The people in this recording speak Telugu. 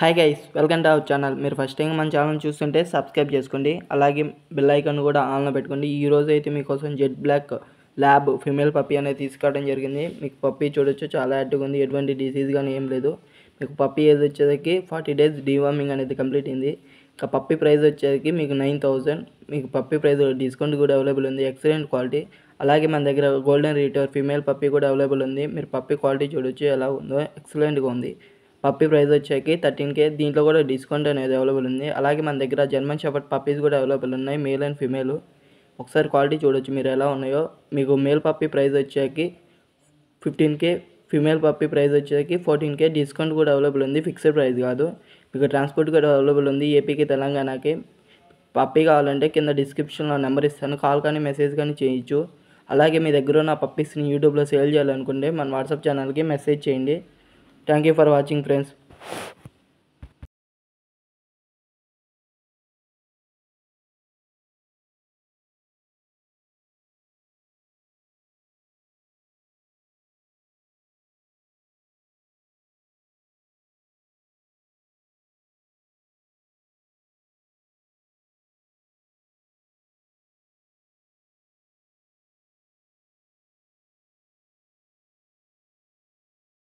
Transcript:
Hi guys, welcome to our channel. మీరు ఫస్ట్ టైం మన ఛానల్ చూస్తుంటే సబ్స్క్రైబ్ చేసుకోండి. అలాగే బెల్ ఐకాన్ కూడా ఆన్లో పెట్టుకోండి. ఈ రోజు అయితే మీకోసం Z black lab female puppy అనేది తీసుకోవడం జరిగింది. మీకు పప్పీ చూడొచ్చు, చాలా యాక్టివ్గా ఉంది. ఎటువంటి డిసీజ్ కానీ ఏం లేదు. మీకు పప్పీ ఏజ్ వచ్చేసరికి 40 days డీవార్మింగ్ అనేది కంప్లీట్ అయింది. ఇంకా పప్పీ ప్రైస్ వచ్చేసరికి మీకు 9,000. మీకు పప్పీ ప్రైస్ డిస్కౌంట్ కూడా అవైలబుల్ ఉంది. Excellent quality. అలాగే మన దగ్గర గోల్డెన్ రిట్రీవర్ ఫిమేల్ పప్పీ కూడా అవైలబుల్ ఉంది. మీరు పప్పీ క్వాలిటీ చూడొచ్చు ఎలా ఉందో, ఎక్సలెంట్గా ఉంది. పప్పీ ప్రైస్ వచ్చేకి 13K. దీంట్లో కూడా డిస్కౌంట్ అనేది అవైలబుల్ ఉంది. అలాగే మన దగ్గర జర్మన్ షెపర్డ్ పప్పీస్ కూడా అవైలబుల్ ఉన్నాయి, మేల్ అండ్ ఫిమేల్. ఒకసారి క్వాలిటీ చూడొచ్చు మీరు ఎలా ఉన్నాయో. మీకు మేల్ పప్పీ ప్రైస్ వచ్చేకి 15K, ఫిమేల్ పప్పీ ప్రైస్ వచ్చేకి 14K. డిస్కౌంట్ కూడా అవైలబుల్ ఉంది, ఫిక్స్డ్ ప్రైస్ కాదు. మీకు ట్రాన్స్పోర్ట్ కూడా అవైలబుల్ ఉంది ఏపీకి, తెలంగాణకి. పప్పీ కావాలంటే కింద డిస్క్రిప్షన్లో నెంబర్ ఇస్తాను, కాల్ కానీ మెసేజ్ కానీ చేయొచ్చు. అలాగే మీ దగ్గర ఉన్న పప్పీస్ని యూట్యూబ్లో సేల్ చేయాలనుకుంటే మన వాట్సాప్ ఛానల్కి మెసేజ్ చేయండి. Thank you for watching, friends.